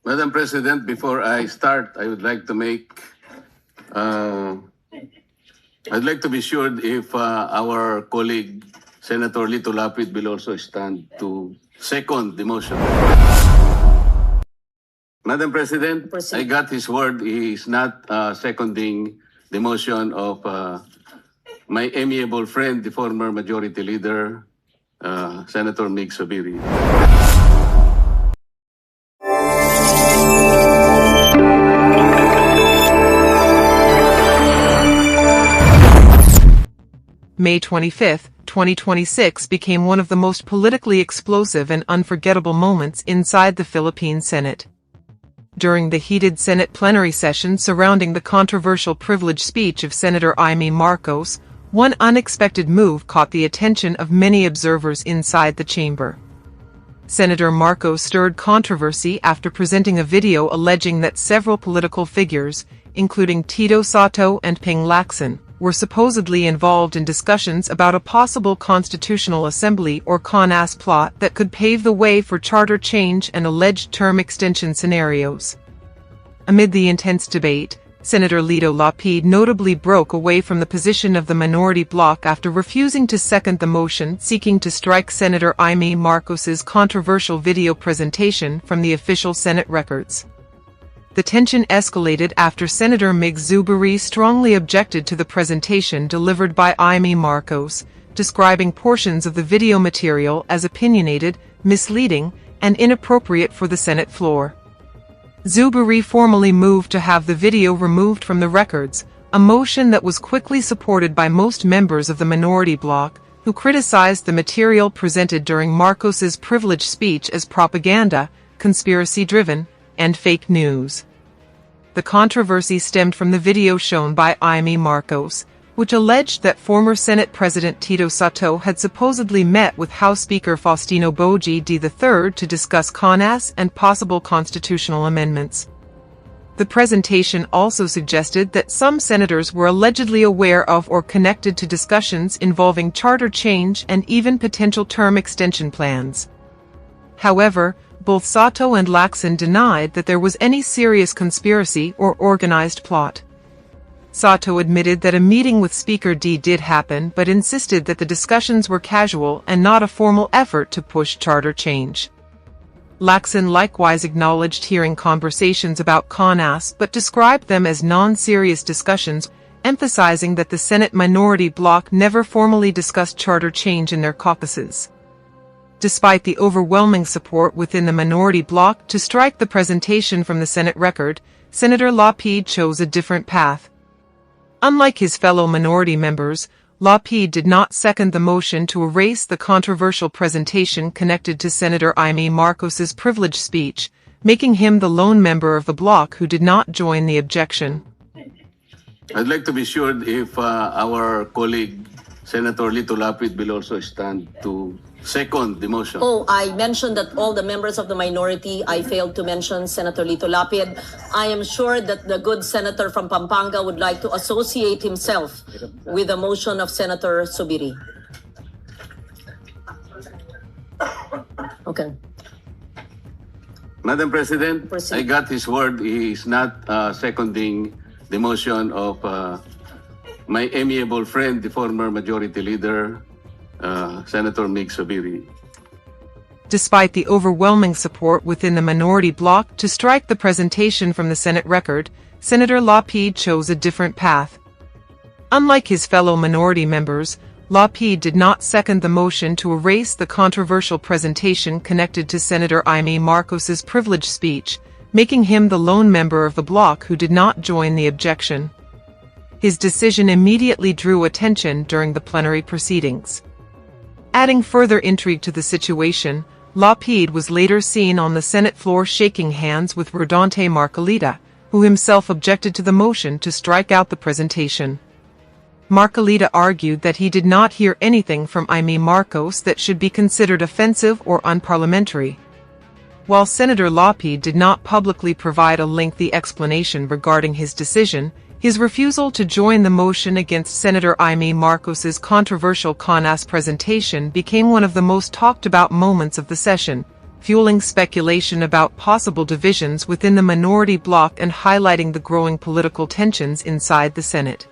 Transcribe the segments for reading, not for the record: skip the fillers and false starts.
Madam President, before I start, I would like to I'd like to be sure if our colleague Senator Lito Lapid will also stand to second the motion. Madam President, Proceed. I got his word. He is not seconding the motion of my amiable friend, the former Majority Leader, Senator Mig Zubiri. May 25, 2026 became one of the most politically explosive and unforgettable moments inside the Philippine Senate. During the heated Senate plenary session surrounding the controversial privilege speech of Senator Imee Marcos, one unexpected move caught the attention of many observers inside the chamber. Senator Marcos stirred controversy after presenting a video alleging that several political figures, including Tito Sotto and Ping Lacson, were supposedly involved in discussions about a possible constitutional assembly or CONAS plot that could pave the way for charter change and alleged term extension scenarios. Amid the intense debate, Senator Lito Lapid notably broke away from the position of the minority bloc after refusing to second the motion seeking to strike Senator Imee Marcos's controversial video presentation from the official Senate records. The tension escalated after Senator Mig Zubiri strongly objected to the presentation delivered by Imee Marcos, describing portions of the video material as opinionated, misleading, and inappropriate for the Senate floor. Zubiri formally moved to have the video removed from the records, a motion that was quickly supported by most members of the minority bloc, who criticized the material presented during Marcos's privilege speech as propaganda, conspiracy-driven, and fake news. The controversy stemmed from the video shown by Imee Marcos, which alleged that former Senate President Tito Sotto had supposedly met with House Speaker Faustino Bogie III to discuss CONAS and possible constitutional amendments. The presentation also suggested that some senators were allegedly aware of or connected to discussions involving charter change and even potential term extension plans. However, both Sotto and Lacson denied that there was any serious conspiracy or organized plot. Sotto admitted that a meeting with Speaker D did happen but insisted that the discussions were casual and not a formal effort to push charter change. Lacson likewise acknowledged hearing conversations about CONAS but described them as non-serious discussions, emphasizing that the Senate minority bloc never formally discussed charter change in their caucuses. Despite the overwhelming support within the minority bloc to strike the presentation from the Senate record, Senator Lapid chose a different path. Unlike his fellow minority members, Lapid did not second the motion to erase the controversial presentation connected to Senator Imee Marcos's privilege speech, making him the lone member of the bloc who did not join the objection. I'd like to be sure if our colleague Senator Lito Lapid will also stand to second the motion. Oh, I mentioned that all the members of the minority. I failed to mention Senator Lito Lapid. I am sure that the good senator from Pampanga would like to associate himself with the motion of Senator Zubiri. Okay. Madam President, Proceed. I got his word. He is not seconding the motion of my amiable friend, the former Majority Leader, Senator Mig Zubiri. Despite the overwhelming support within the minority bloc to strike the presentation from the Senate record, Senator Lapid chose a different path. Unlike his fellow minority members, Lapid did not second the motion to erase the controversial presentation connected to Senator Imee Marcos's privilege speech, making him the lone member of the bloc who did not join the objection. His decision immediately drew attention during the plenary proceedings. Adding further intrigue to the situation, Lapid was later seen on the Senate floor shaking hands with Rodante Marcolita, who himself objected to the motion to strike out the presentation. Marcolita argued that he did not hear anything from Imee Marcos that should be considered offensive or unparliamentary. While Senator Lapid did not publicly provide a lengthy explanation regarding his decision, his refusal to join the motion against Senator Imee Marcos's controversial CONAS presentation became one of the most talked about moments of the session, fueling speculation about possible divisions within the minority bloc and highlighting the growing political tensions inside the Senate.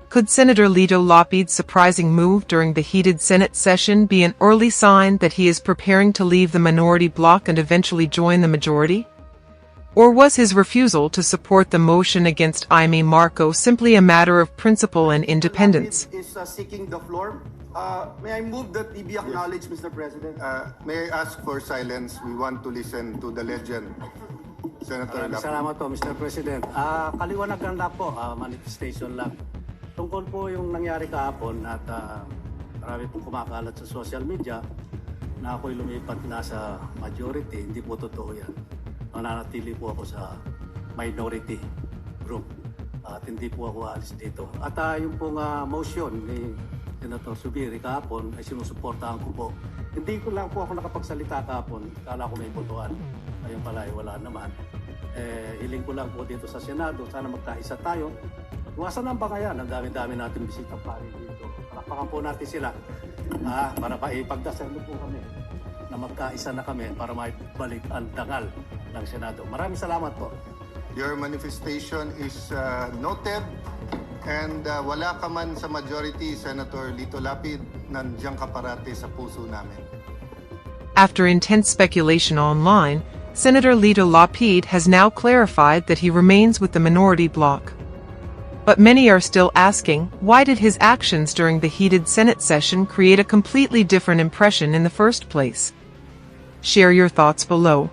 Could Senator Lito Lapid's surprising move during the heated Senate session be an early sign that he is preparing to leave the minority bloc and eventually join the majority? Or was his refusal to support the motion against Imee Marcos simply a matter of principle and independence? Is seeking the floor. May I move that he be acknowledged, Mr. President? May I ask for silence? We want to listen to the legend, Senator Lapid. Salamat po, Mr. President. Kaliwanag lang po, manifestation lang. Tungkol po yung nangyari kahapon at marami pong kumakalat sa social media na ako'y lumipat na sa majority, hindi po totoo yan. Mananatili po ako sa minority group at hindi po ako alis dito. At yung pong motion ni Senator Subiri kahapon ay sinusuportahan ko po. Hindi ko lang po ako nakapagsalita kahapon. Kala ko may botohan. Ayun pala ay wala naman. Hiling ko lang po dito sa Senado. Sana magkaisa tayo. Iwasan ang bangayan. Ang dami-dami natin bisitang pari dito. Palakpakan po natin sila. Para ipagdasal po kami na magkaisa na kami para maibalik ang dangal ng Senado. Maraming salamat po. Your manifestation is noted and wala ka man sa majority, Senator Lito Lapid, nandiyan ka parate sa puso namin. After intense speculation online, Senator Lito Lapid has now clarified that he remains with the minority bloc. But many are still asking, why did his actions during the heated Senate session create a completely different impression in the first place? Share your thoughts below.